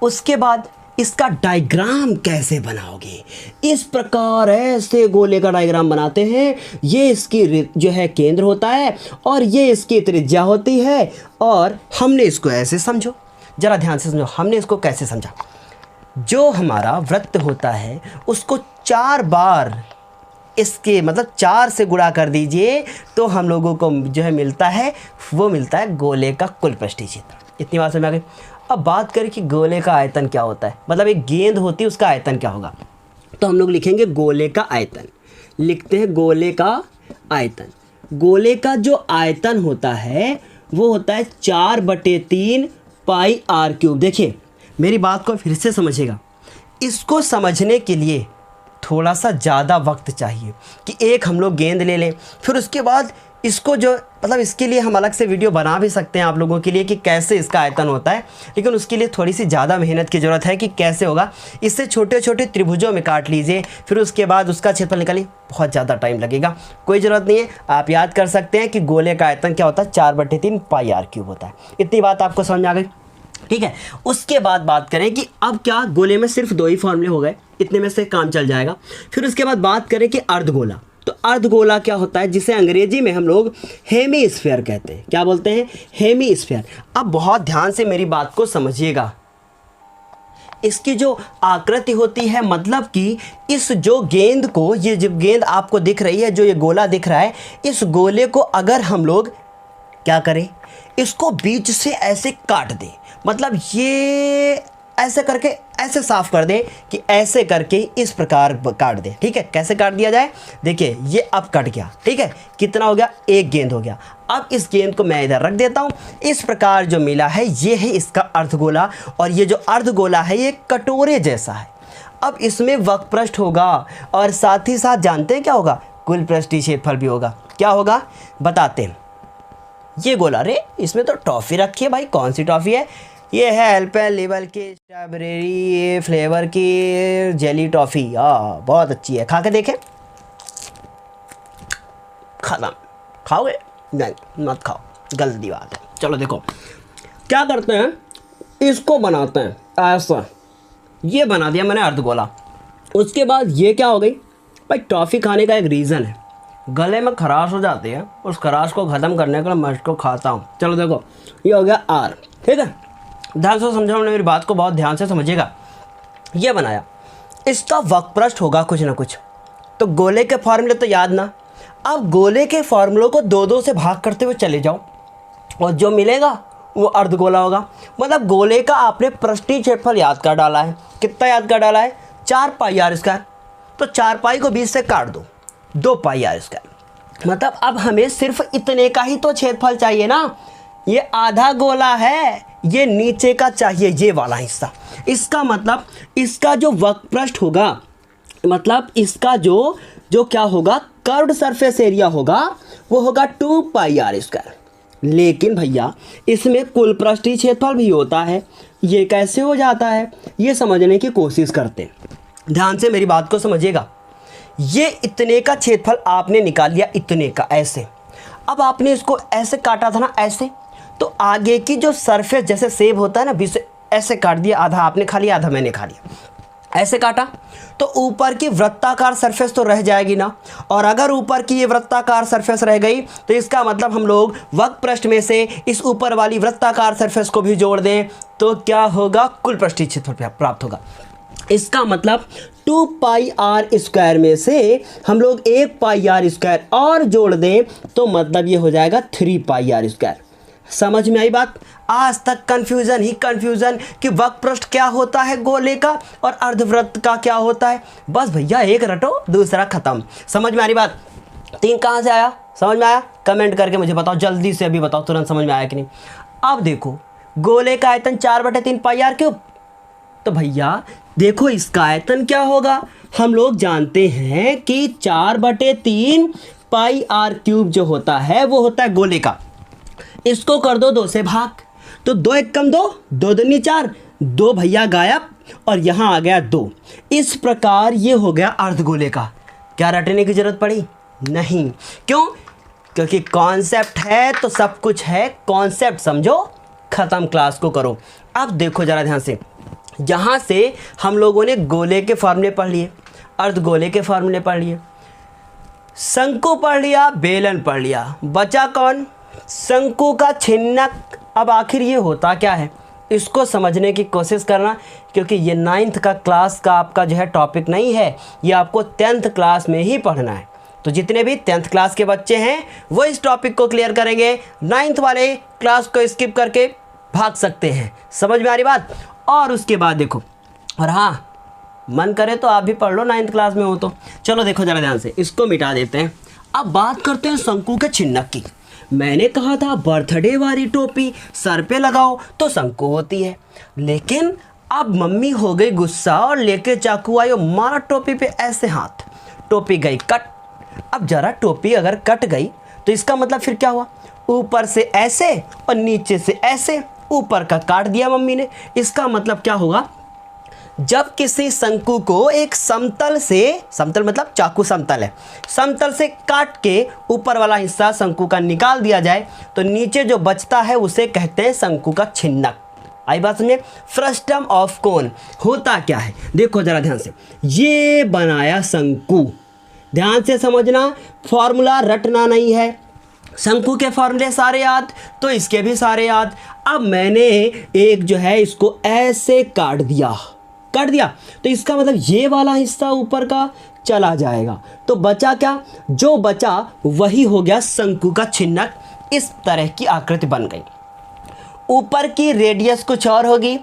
उसके बाद इसका डायग्राम कैसे बनाओगे? इस प्रकार ऐसे गोले का डायग्राम बनाते हैं। ये इसकी जो है केंद्र होता है और ये इसकी त्रिज्या होती है, और हमने इसको ऐसे समझो, ज़रा ध्यान से समझो, हमने इसको कैसे समझा। जो हमारा वृत्त होता है उसको 4 बार इसके मतलब 4 से गुणा कर दीजिए तो हम लोगों को जो है मिलता है, वो मिलता है गोले का कुल पृष्ठीय क्षेत्र। इतनी बात समझ में आ गई। अब बात करें कि गोले का आयतन क्या होता है, मतलब एक गेंद होती है उसका आयतन क्या होगा, तो हम लोग लिखेंगे गोले का आयतन। लिखते हैं गोले का आयतन। गोले का जो आयतन होता है वो होता है 4/3 पाई आर क्यूब। देखिए मेरी बात को फिर से समझिएगा, इसको समझने के लिए थोड़ा सा ज़्यादा वक्त चाहिए कि एक हम लोग गेंद ले लें, फिर उसके बाद इसको जो मतलब इसके लिए हम अलग से वीडियो बना भी सकते हैं आप लोगों के लिए कि कैसे इसका आयतन होता है, लेकिन उसके लिए थोड़ी सी ज़्यादा मेहनत की ज़रूरत है कि कैसे होगा। इससे छोटे छोटे त्रिभुजों में काट लीजिए, फिर उसके बाद उसका क्षेत्रफल निकालिए, बहुत ज़्यादा टाइम लगेगा। कोई ज़रूरत नहीं है, आप याद कर सकते हैं कि गोले का आयतन क्या होता है, 4/3 पाई आर क्यूब होता है। इतनी बात आपको समझ में आ गई, ठीक है। उसके बाद बात करें कि अब क्या गोले में सिर्फ 2 ही फॉर्मूले हो गए, इतने में से काम चल जाएगा। फिर उसके बाद बात करें कि अर्धगोला, तो अर्धगोला क्या होता है, जिसे अंग्रेजी में हम लोग हेमीस्फीयर कहते हैं। क्या बोलते हैं? हेमीस्फीयर। अब बहुत ध्यान से मेरी बात को समझिएगा। इसकी जो आकृति होती है, मतलब कि इस जो गेंद को, ये जो गेंद आपको दिख रही है, जो ये गोला दिख रहा है, इस गोले को अगर हम लोग क्या करें, इसको बीच से ऐसे काट दें, मतलब ये ऐसे करके ऐसे साफ कर दें कि ऐसे करके इस प्रकार काट दें, ठीक है। कैसे काट दिया जाए, देखिए ये अब कट गया, ठीक है। कितना हो गया? 1 गेंद हो गया। अब इस गेंद को मैं इधर रख देता हूँ। इस प्रकार जो मिला है ये है इसका अर्धगोला, और ये जो अर्धगोला है ये कटोरे जैसा है। अब इसमें वक्र पृष्ठ होगा और साथ ही साथ जानते हैं क्या होगा, कुल पृष्ठीय क्षेत्रफल भी होगा। क्या होगा बताते हैं। ये गोला, अरे इसमें तो टॉफ़ी रखी है भाई, कौन सी टॉफ़ी है? ये है अल्पेनलिबे की स्ट्रॉबेरी फ्लेवर की जेली टॉफ़ी। बहुत अच्छी है, खा के देखें। खत्म। खाओगे? नहीं मत खाओ, गलती बात है। चलो देखो क्या करते हैं, इसको बनाते हैं ऐसा। ये बना दिया मैंने अर्धगोला। उसके बाद ये क्या हो गई भाई, टॉफ़ी खाने का एक रीज़न है, गले में खराश हो जाती है, उस खराश को ख़त्म करने के लिए मैं इसको खाता हूँ। चलो देखो ये हो गया आर, ठीक है। ध्यान से समझो, मेरी बात को बहुत ध्यान से समझिएगा। ये बनाया, इसका वक्र पृष्ठ होगा कुछ ना कुछ, तो गोले के फॉर्मूले तो याद ना, अब गोले के फॉर्मूलों को 2-2 से भाग करते हुए चले जाओ और जो मिलेगा वो अर्धगोला होगा। मतलब गोले का आपने पृष्ठीय क्षेत्रफल याद कर डाला है। कितना याद कर डाला है? 4 पाई आर स्क्वायर। तो 4 पाई को 20 से काट दो, 2 पाई आर स्क्वायर। मतलब अब हमें सिर्फ इतने का ही तो क्षेत्रफल चाहिए ना। ये आधा गोला है, ये नीचे का चाहिए, ये वाला हिस्सा। इसका मतलब इसका जो वक्रपृष्ठ होगा, मतलब इसका जो क्या होगा, कर्व्ड सरफेस एरिया होगा, वो होगा 2 पाई आर स्क्वायर। लेकिन भैया इसमें कुल पृष्ठीय क्षेत्रफल भी होता है। ये कैसे हो जाता है, ये समझने की कोशिश करते हैं। ध्यान से मेरी बात को समझिएगा। ये इतने का क्षेत्रफल आपने निकाल लिया, इतने का ऐसे। अब आपने इसको ऐसे काटा था ना, ऐसे, तो आगे की जो सरफेस जैसे सेब होता है ना, बीच से ऐसे काट दिया। आधा आपने खा लिया, आधा मैंने खा लिया। ऐसे काटा तो ऊपर की वृत्ताकार सरफेस तो रह जाएगी ना। और अगर ऊपर की ये वृत्ताकार सरफेस रह गई तो इसका मतलब हम लोग वक्रपृष्ठ में से इस ऊपर वाली वृत्ताकार सरफेस को भी जोड़ दें तो क्या होगा, कुल पृष्ठीय क्षेत्रफल प्राप्त होगा। इसका मतलब 2 पाई आर स्क्वायर में से हम लोग 1 पाई आर स्क्वायर और जोड़ दें तो मतलब ये हो जाएगा 3 पाई आर स्क्वायर। समझ में आई बात? आज तक कन्फ्यूज़न ही कन्फ्यूज़न कि वक्रपृष्ठ क्या होता है गोले का और अर्धवृत्त का क्या होता है। बस भैया एक रटो, दूसरा खत्म। समझ में आ रही बात? 3 कहाँ से आया? समझ में आया? कमेंट करके मुझे बताओ, जल्दी से अभी बताओ, तुरंत समझ में आया कि नहीं। अब देखो, गोले का आयतन 4/3 पाई आर क्यूब। तो भैया देखो इसका आयतन क्या होगा, हम लोग जानते हैं कि 4/3 पाई आर क्यूब जो होता है वो होता है गोले का। इसको कर दो 2 से भाग, तो 2 1 कम 2, 2 दूनी 4, 2 भैया गायब और यहाँ आ गया 2। इस प्रकार ये हो गया अर्धगोले का। क्या रटने की जरूरत पड़ी? नहीं। क्यों? क्योंकि कॉन्सेप्ट है तो सब कुछ है। कॉन्सेप्ट समझो, खत्म, क्लास को करो। अब देखो जरा ध्यान से, यहाँ से हम लोगों ने गोले के फॉर्मूले पढ़ लिए, अर्धगोले के फॉर्मूले पढ़ लिए, शंकु पढ़ लिया, बेलन पढ़ लिया, बचा कौन? शंकु का छिन्नक। अब आखिर ये होता क्या है, इसको समझने की कोशिश करना, क्योंकि ये 9th का क्लास का आपका जो है टॉपिक नहीं है, ये आपको 10th क्लास में ही पढ़ना है। तो जितने भी 10th क्लास के बच्चे हैं वो इस टॉपिक को क्लियर करेंगे, 9th वाले क्लास को स्किप करके भाग सकते हैं। समझ में आ रही बात? और उसके बाद देखो, और हाँ, मन करे तो आप भी पढ़ लो 9th क्लास में हो तो। चलो देखो जरा ध्यान से, इसको मिटा देते हैं। अब बात करते हैं शंकु के छिन्नक की। मैंने कहा था बर्थडे वाली टोपी सर पे लगाओ तो शंकु होती है, लेकिन अब मम्मी हो गई गुस्सा और लेके चाकू आई और मारा टोपी पे ऐसे हाथ, टोपी गई कट। अब जरा टोपी अगर कट गई तो इसका मतलब फिर क्या हुआ, ऊपर से ऐसे और नीचे से ऐसे, ऊपर का काट दिया मम्मी ने। इसका मतलब क्या होगा, जब किसी शंकु को एक समतल से, समतल मतलब चाकू समतल है, समतल से काट के ऊपर वाला हिस्सा शंकु का निकाल दिया जाए तो नीचे जो बचता है उसे कहते हैं शंकु का छिन्नक। आई बात समझे? फ्रस्टम ऑफ कोन होता क्या है, देखो जरा ध्यान से। ये बनाया शंकु, ध्यान से समझना, फॉर्मूला रटना नहीं है। शंकु के फॉर्मूले सारे याद तो इसके भी सारे याद। अब मैंने एक जो है इसको ऐसे काट दिया तो इसका मतलब ये वाला हिस्सा ऊपर का चला जाएगा, तो बचा क्या, जो बचा वही हो गया शंकु का छिन्नक। इस तरह की आकृति बन गई। ऊपर की रेडियस कुछ और होगी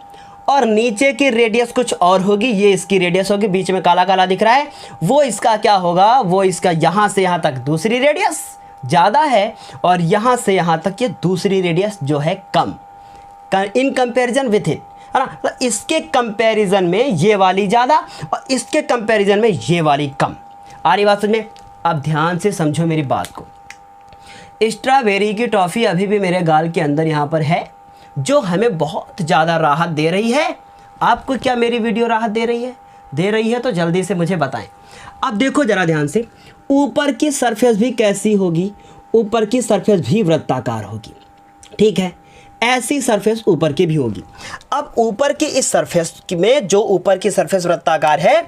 और नीचे की रेडियस कुछ और होगी। ये इसकी रेडियस होगी, बीच में काला काला दिख रहा है, वो इसका क्या होगा, वो इसका यहाँ से यहाँ तक दूसरी रेडियस ज़्यादा है और यहाँ से यहाँ तक ये दूसरी रेडियस जो है कम, इन कंपैरिजन विथ इट, है ना। तो इसके कंपैरिजन में ये वाली ज़्यादा और इसके कंपैरिजन में ये वाली कम। आ रही बात समझ में? अब ध्यान से समझो मेरी बात को। स्ट्रॉबेरी की टॉफ़ी अभी भी मेरे गाल के अंदर यहाँ पर है, जो हमें बहुत ज़्यादा राहत दे रही है। आपको क्या मेरी वीडियो राहत दे रही है? दे रही है तो जल्दी से मुझे बताएं। अब देखो ज़रा ध्यान से, ऊपर की सरफेस भी कैसी होगी, ऊपर की सरफेस भी वृत्ताकार होगी, ठीक है। ऐसी सरफेस ऊपर की भी होगी। अब ऊपर की इस सरफेस में जो ऊपर की सरफेस वृत्ताकार है,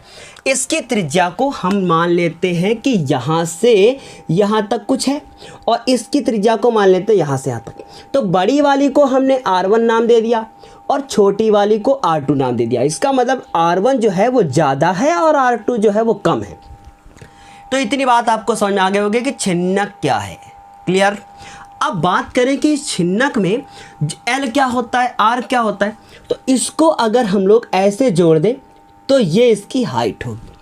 इसकी त्रिज्या को हम मान लेते हैं कि यहाँ से यहाँ तक कुछ है और इसकी त्रिज्या को मान लेते हैं यहाँ से यहाँ तक। तो बड़ी वाली को हमने R1 नाम दे दिया और छोटी वाली को R2 नाम दे दिया। इसका मतलब R1 जो है वो ज़्यादा है और R2 जो है वो कम है, तो इतनी बात आपको समझ में आ गई होगी कि छिन्नक क्या है। क्लियर। अब बात करें कि इस छिन्नक में एल क्या होता है, आर क्या होता है। तो इसको अगर हम लोग ऐसे जोड़ दें तो ये इसकी हाइट होगी,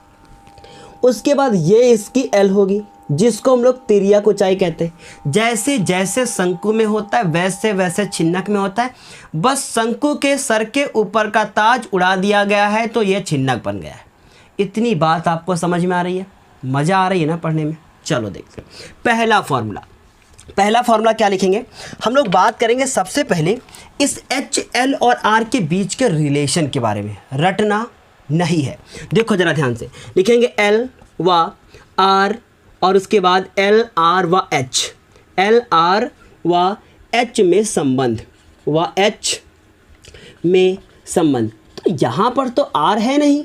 उसके बाद ये इसकी एल होगी, जिसको हम लोग तिर्यक ऊंचाई कहते हैं। जैसे जैसे शंकु में होता है वैसे वैसे छिन्नक में होता है। बस शंकु के सर के ऊपर का ताज उड़ा दिया गया है तो ये छिन्नक बन गया है। इतनी बात आपको समझ में आ रही है, मज़ा आ रही है ना पढ़ने में। चलो देखते हैं पहला फॉर्मूला क्या लिखेंगे। हम लोग बात करेंगे सबसे पहले इस एच, एल और आर के बीच के रिलेशन के बारे में। रटना नहीं है, देखो जरा ध्यान से। लिखेंगे एल व आर और उसके बाद एल आर व एच, एल आर व एच में संबंध, तो यहाँ पर तो आर है नहीं,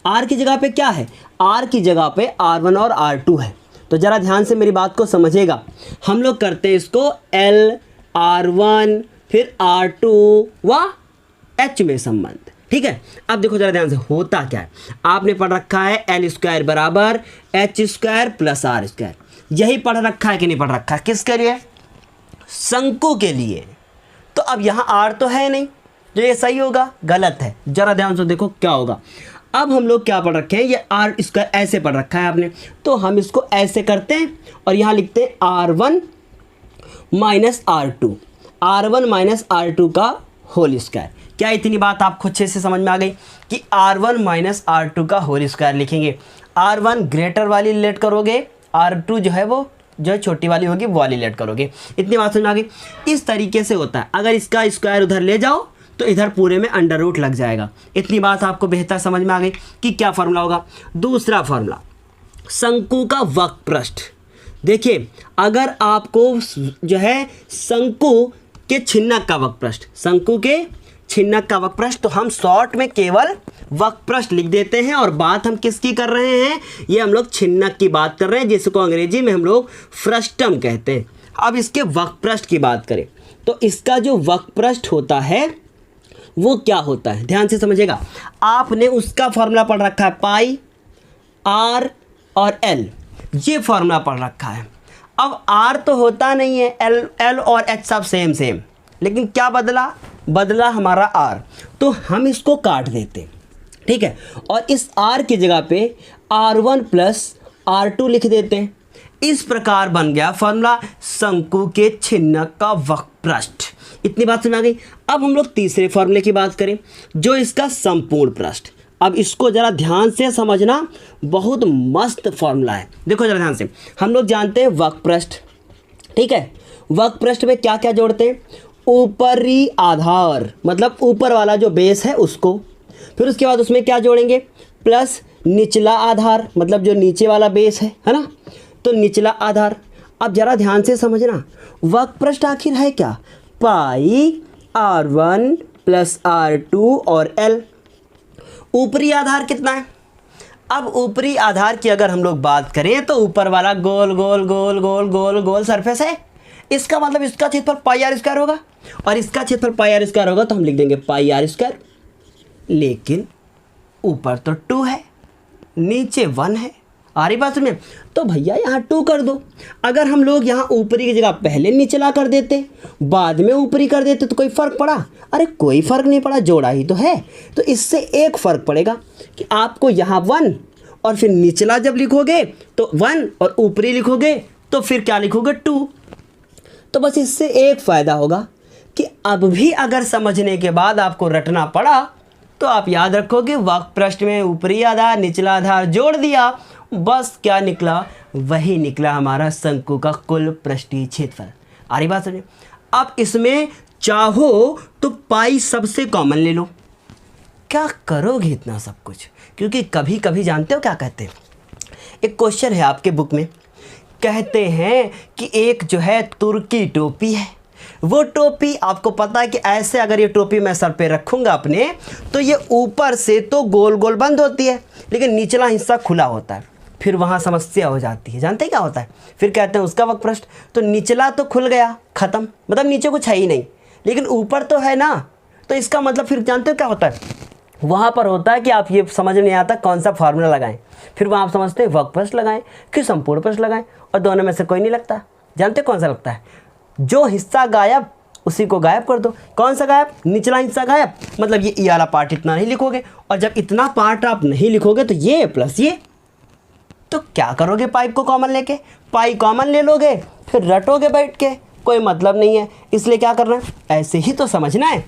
आर की जगह पे क्या है, आर की जगह पे R1 और R2 है। तो ज़रा ध्यान से मेरी बात को समझिएगा। हम लोग करते हैं इसको L R1 फिर R2 व H में संबंध। ठीक है। अब देखो जरा ध्यान से होता क्या है। आपने पढ़ रखा है L स्क्वायर बराबर H square plus R square. यही पढ़ रखा है कि नहीं पढ़ रखा है? किसके लिए? शंकु के लिए। तो अब यहाँ R तो है नहीं, जो ये सही होगा, गलत है। जरा ध्यान से देखो क्या होगा। अब हम लोग क्या पढ़ रखे हैं, ये आर स्क्वायर ऐसे पढ़ रखा है आपने, तो हम इसको ऐसे करते हैं और यहाँ लिखते हैं R1 minus R2, R1 minus R2 का होल स्क्वायर। क्या इतनी बात आपको अच्छे से समझ में आ गई कि R1 माइनस R2 का होल स्क्वायर लिखेंगे। R1 ग्रेटर वाली लेट करोगे, R2 जो है वो जो छोटी वाली होगी वो वाली लेट करोगे। इतनी बात समझ में आ गई। इस तरीके से होता है। अगर इसका स्क्वायर उधर ले जाओ तो इधर पूरे में अंडर रूट लग जाएगा। इतनी बात आपको बेहतर समझ में आ गई कि क्या फार्मूला होगा। दूसरा फार्मूला, शंकु का वक्रपृष्ठ। देखिए अगर आपको जो है शंकु के छिन्नक का वक्रपृष्ठ, शंकु के छिन्नक का वक्रपृष्ठ, तो हम शॉर्ट में केवल वक्रपृष्ठ लिख देते हैं। और बात हम किसकी कर रहे हैं, ये हम लोग छिन्नक की बात कर रहे हैं, जिसको अंग्रेजी में हम लोग फ्रस्टम कहते हैं। अब इसके वक्रपृष्ठ की बात करें तो इसका जो वक्रपृष्ठ होता है वो क्या होता है, ध्यान से समझिएगा। आपने उसका फॉर्मूला पढ़ रखा है, पाई आर और एल, ये फॉर्मूला पढ़ रखा है। अब आर तो होता नहीं है, एल और एच सब सेम, लेकिन क्या बदला हमारा आर, तो हम इसको काट देते। ठीक है। और इस आर की जगह पे R1 प्लस R2 लिख देते हैं। इस प्रकार बन गया फॉर्मूला शंकु के छिन्नक का वक्रपृष्ठ। इतनी बात समझ आ गई। अब हम लोग तीसरे फॉर्मूले की बात करें, जो इसका संपूर्ण पृष्ठ। अब इसको जरा ध्यान से समझना, बहुत मस्त फॉर्मूला है। देखो जरा ध्यान से, हम लोग जानते हैं वक्रपृष्ठ। ठीक है। वक्रपृष्ठ में क्या क्या जोड़ते हैं, ऊपरी आधार मतलब ऊपर वाला जो बेस है उसको, फिर उसके बाद उसमें क्या जोड़ेंगे, प्लस निचला आधार मतलब जो नीचे वाला बेस है ना, तो निचला आधार। अब जरा ध्यान से समझना, वक्रपृष्ठ आखिर है क्या, पाई R1 प्लस R2 और L। ऊपरी आधार कितना है, अब ऊपरी आधार की अगर हम लोग बात करें तो ऊपर वाला गोल गोल गोल गोल गोल गोल सरफेस है। इसका मतलब इसका क्षेत्रफल पाई आर स्क्वायर होगा और इसका क्षेत्रफल पाई आर स्क्वायर होगा, तो हम लिख देंगे पाई आर स्क्वायर। लेकिन ऊपर तो 2 है, नीचे 1 है। आ रही बात में, तो भैया यहाँ 2 कर दो। अगर हम लोग यहाँ ऊपरी की जगह पहले निचला कर देते, बाद में ऊपरी कर देते, तो कोई फ़र्क पड़ा? अरे कोई फ़र्क नहीं पड़ा, जोड़ा ही तो है। तो इससे एक फ़र्क पड़ेगा कि आपको यहाँ 1 और फिर निचला जब लिखोगे तो 1 और ऊपरी लिखोगे तो फिर क्या लिखोगे, 2। तो बस इससे एक फ़ायदा होगा कि अब भी अगर समझने के बाद आपको रटना पड़ा तो आप याद रखोगे वक्रपृष्ठ में ऊपरी आधार निचला आधार जोड़ दिया, बस क्या निकला, वही निकला हमारा शंकु का कुल पृष्ठीय क्षेत्रफल। आ रही बात समझे। अब इसमें चाहो तो पाई सबसे कॉमन ले लो। क्या करोगे इतना सब कुछ, क्योंकि कभी कभी जानते हो क्या कहते हैं, एक क्वेश्चन है आपके बुक में, कहते हैं कि एक जो है तुर्की टोपी है, वो टोपी आपको पता है कि ऐसे अगर ये टोपी मैं सर पे रखूँगा अपने, तो ये ऊपर से तो गोल गोल बंद होती है लेकिन निचला हिस्सा खुला होता है। फिर वहाँ समस्या हो जाती है, जानते हैं क्या होता है, फिर कहते हैं उसका वक्रपृष्ठ, तो निचला तो खुल गया ख़त्म, मतलब नीचे कुछ है ही नहीं, लेकिन ऊपर तो है ना, तो इसका मतलब फिर जानते हो क्या होता है, वहाँ पर होता है कि आप ये समझ नहीं आता कौन सा फार्मूला लगाएं, फिर वहाँ आप समझते हैं वर्ग प्रश्न लगाएं कि संपूर्ण प्रश्न लगाएं, और दोनों में से कोई नहीं लगता। जानते कौन सा लगता है? जो हिस्सा गायब उसी को गायब कर दो। कौन सा गायब? निचला हिस्सा गायब, मतलब ये वाला पार्ट इतना नहीं लिखोगे, और जब इतना पार्ट आप नहीं लिखोगे तो ये प्लस ये, तो क्या करोगे? पाइप को कॉमन लेके, पाई कॉमन ले लोगे, फिर रटोगे बैठ के, कोई मतलब नहीं है। इसलिए क्या करना है? ऐसे ही तो समझना है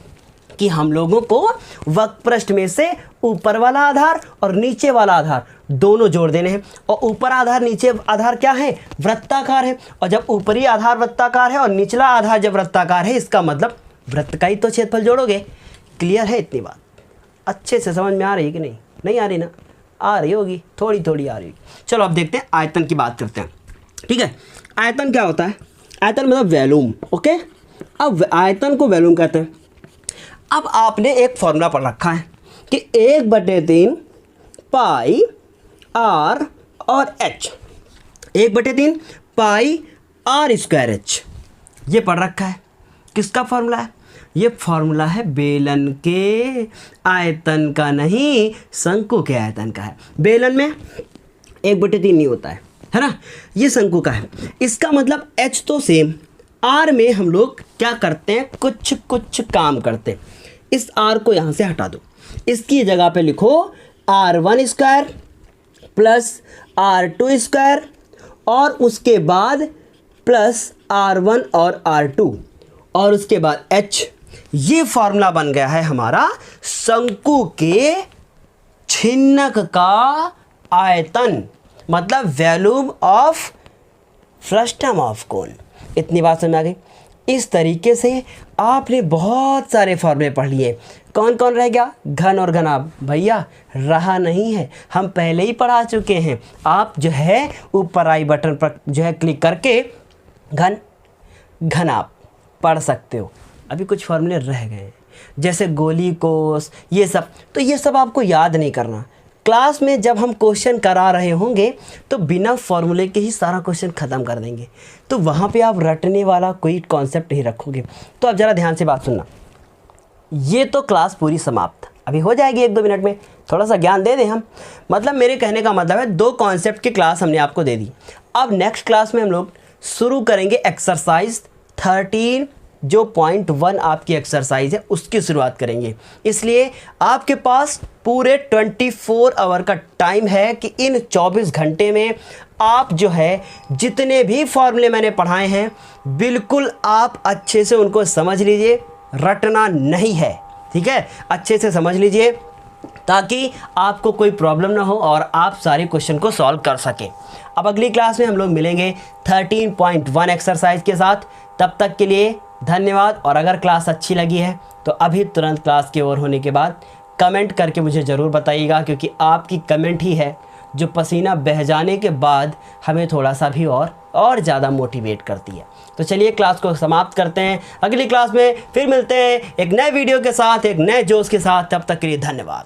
कि हम लोगों को वक्र पृष्ठ में से ऊपर वाला आधार और नीचे वाला आधार दोनों जोड़ देने हैं। और ऊपर आधार नीचे आधार क्या है? वृत्ताकार है। और जब ऊपरी आधार वृत्ताकार है और निचला आधार जब वृत्ताकार है, इसका मतलब वृत्त का ही तो क्षेत्रफल जोड़ोगे। क्लियर है इतनी बात? अच्छे से समझ में आ रही है कि नहीं? नहीं आ रही ना? आ रही होगी, थोड़ी थोड़ी आ रही होगी। चलो अब देखते हैं, आयतन की बात करते हैं। ठीक है, आयतन क्या होता है? आयतन मतलब वॉल्यूम। ओके, अब आयतन को वॉल्यूम कहते हैं। अब आपने एक फॉर्मूला पढ़ रखा है कि 1/3 पाई आर और h, 1/3 pi r square h, ये पढ़ रखा है। किसका फॉर्मूला है? ये फॉर्मूला है बेलन के आयतन का, नहीं शंकु के आयतन का है। बेलन में 1/3 नहीं होता है ना? ये शंकु का है। इसका मतलब एच तो सेम, आर में हम लोग क्या करते हैं? कुछ कुछ काम करते हैं। इस आर को यहाँ से हटा दो, इसकी जगह पे लिखो R1 square plus R2 square, और उसके बाद प्लस R1 और R2, और उसके बाद H। ये फॉर्मूला बन गया है हमारा शंकु के छिन्नक का आयतन, मतलब volume of frustum of cone. इतनी बात समझ आ गई? इस तरीके से आपने बहुत सारे फॉर्मूले पढ़ लिए। कौन कौन रह गया? घन और घनाभ। भैया रहा नहीं है, हम पहले ही पढ़ा चुके हैं। आप जो है ऊपर आई बटन पर जो है क्लिक करके घन घनाभ पढ़ सकते हो। अभी कुछ फॉर्मूले रह गए हैं, जैसे गोली कोस, ये सब। तो ये सब आपको याद नहीं करना। क्लास में जब हम क्वेश्चन करा रहे होंगे तो बिना फॉर्मूले के ही सारा क्वेश्चन ख़त्म कर देंगे, तो वहाँ पे आप रटने वाला कोई कॉन्सेप्ट नहीं रखोगे। तो अब ज़रा ध्यान से बात सुनना। ये तो क्लास पूरी समाप्त, अभी हो जाएगी 1-2 मिनट में। थोड़ा सा ज्ञान दे दें हम, मतलब मेरे कहने का मतलब है 2 कॉन्सेप्ट की क्लास हमने आपको दे दी। अब नेक्स्ट क्लास में हम लोग शुरू करेंगे एक्सरसाइज 13, जो पॉइंट 1 आपकी एक्सरसाइज है उसकी शुरुआत करेंगे। इसलिए आपके पास पूरे 24 आवर का टाइम है कि इन 24 घंटे में आप जो है जितने भी फॉर्मूले मैंने पढ़ाए हैं बिल्कुल आप अच्छे से उनको समझ लीजिए, रटना नहीं है। ठीक है, अच्छे से समझ लीजिए ताकि आपको कोई प्रॉब्लम ना हो और आप सारे क्वेश्चन को सॉल्व कर सकें। अब अगली क्लास में हम लोग मिलेंगे 13.1 एक्सरसाइज के साथ। तब तक के लिए धन्यवाद। और अगर क्लास अच्छी लगी है तो अभी तुरंत क्लास के ओवर होने के बाद कमेंट करके मुझे ज़रूर बताइएगा, क्योंकि आपकी कमेंट ही है जो पसीना बह जाने के बाद हमें थोड़ा सा भी और ज़्यादा मोटिवेट करती है। तो चलिए क्लास को समाप्त करते हैं। अगली क्लास में फिर मिलते हैं एक नए वीडियो के साथ, एक नए जोश के साथ। तब तक के लिए धन्यवाद।